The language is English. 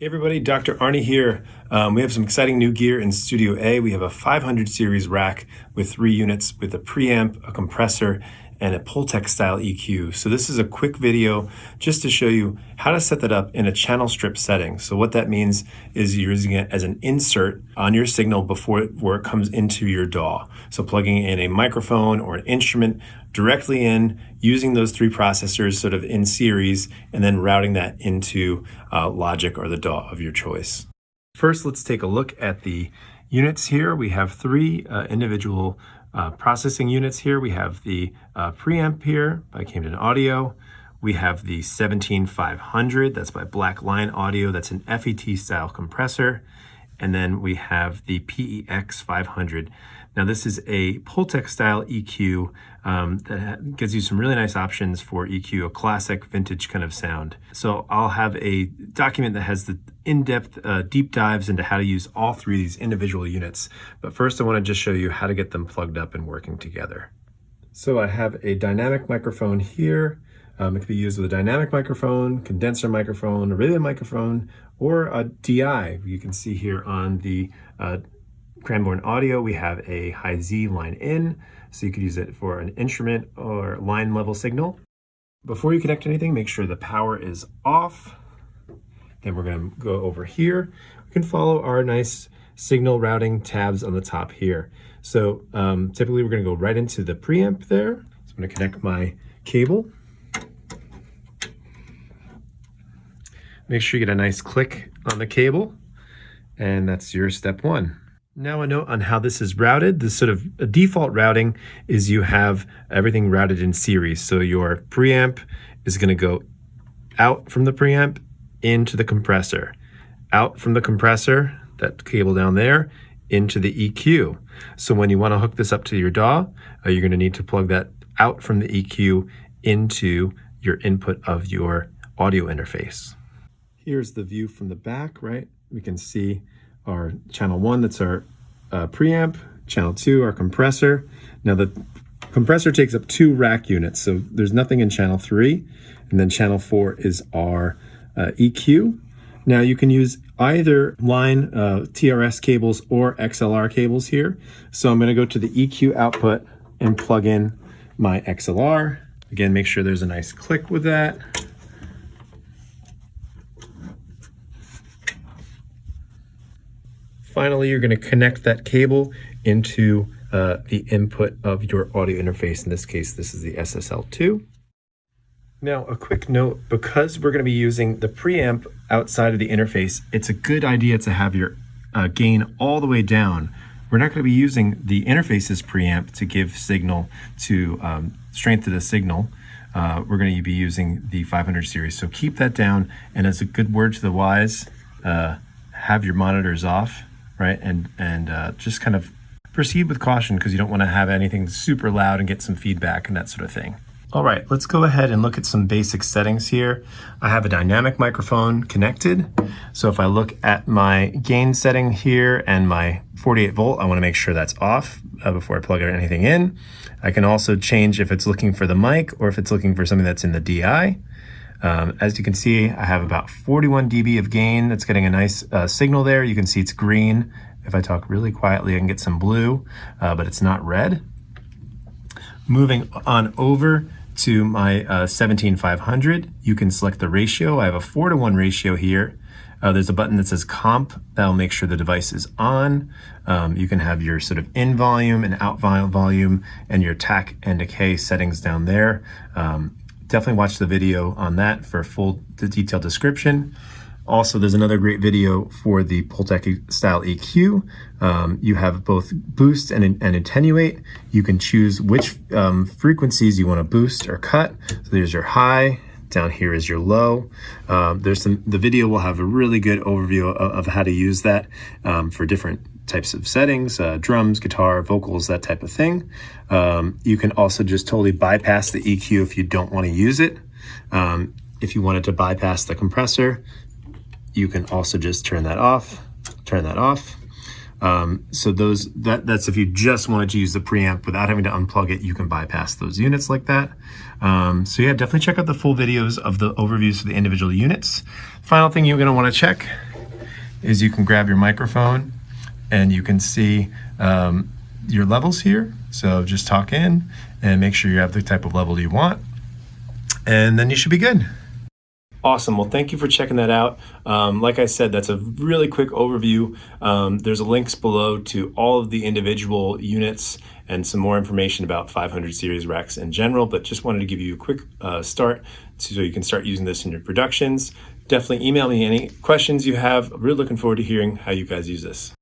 Hey everybody, Dr. Arnie here. We have some exciting new gear in Studio A. We have a 500 series rack with 3 units with a preamp, a compressor, and a Pultec style EQ. So this is a quick video just to show you how to set that up in a channel strip setting. So what that means is you're using it as an insert on your signal before it comes into your DAW. So plugging in a microphone or an instrument directly in, using those 3 processors sort of in series, and then routing that into Logic or the DAW of your choice. First, let's take a look at the units here. We have 3 individual processing units here. We have the preamp here by Camden Audio. We have the 17500, that's by Black Line Audio. That's an FET style compressor. And then we have the PEX 500. Now this is a Pultec style EQ that gives you some really nice options for EQ, a classic vintage kind of sound. So I'll have a document that has the in-depth deep dives into how to use all 3 of these individual units. But first I want to just show you how to get them plugged up and working together. So I have a dynamic microphone here. It can be used with a dynamic microphone, condenser microphone, a radio microphone, or a DI. You can see here on the Cranbourne Audio, we have a high Z line in, so you could use it for an instrument or line level signal. Before you connect anything, make sure the power is off. Then we're going to go over here. We can follow our nice signal routing tabs on the top here. So typically we're going to go right into the preamp there. So I'm going to connect my cable. Make sure you get a nice click on the cable, and that's your step 1. Now a note on how this is routed. This sort of a default routing is you have everything routed in series. So your preamp is going to go out from the preamp into the compressor, out from the compressor, that cable down there, into the EQ. So when you want to hook this up to your DAW, you're going to need to plug that out from the EQ into your input of your audio interface. Here's the view from the back, right? We can see our channel 1, that's our preamp, channel 2, our compressor. Now the compressor takes up 2 rack units, so there's nothing in channel 3, and then channel 4 is our EQ. Now you can use either line TRS cables or XLR cables here. So I'm going to go to the EQ output and plug in my XLR. Again, make sure there's a nice click with that. Finally, you're going to connect that cable into the input of your audio interface. In this case, this is the SSL2. Now, a quick note, because we're going to be using the preamp outside of the interface, it's a good idea to have your gain all the way down. We're not going to be using the interface's preamp to give signal to strength to the signal. We're going to be using the 500 series. So keep that down. And as a good word to the wise, have your monitors off. Right, and just kind of proceed with caution because you don't want to have anything super loud and get some feedback and that sort of thing. All right, let's go ahead and look at some basic settings here. I have a dynamic microphone connected. So if I look at my gain setting here and my 48 volt, I want to make sure that's off before I plug anything in. I can also change if it's looking for the mic or if it's looking for something that's in the DI. As you can see, I have about 41 dB of gain. That's getting a nice signal there. You can see it's green. If I talk really quietly, I can get some blue, but it's not red. Moving on over to my 17500, you can select the ratio. I have a 4:1 ratio here. There's a button that says comp. That'll make sure the device is on. You can have your sort of in volume and out volume and your attack and decay settings down there. Definitely watch the video on that for a full detailed description. Also, there's another great video for the Pultec style EQ. You have both boost and attenuate. You can choose which frequencies you want to boost or cut. So there's your high, down here is your low. The video will have a really good overview of how to use that for different types of settings, drums, guitar, vocals, that type of thing. You can also just totally bypass the EQ if you don't want to use it. If you wanted to bypass the compressor, you can also just turn that off. So that's if you just wanted to use the preamp without having to unplug it, you can bypass those units like that. So yeah, definitely check out the full videos of the overviews of the individual units. Final thing you're going to want to check is you can grab your microphone and you can see your levels here. So just talk in and make sure you have the type of level you want, and then you should be good. Awesome. Well, thank you for checking that out. Like I said, that's a really quick overview. There's links below to all of the individual units and some more information about 500 series racks in general, but just wanted to give you a quick start so you can start using this in your productions. Definitely email me any questions you have. Really looking forward to hearing how you guys use this.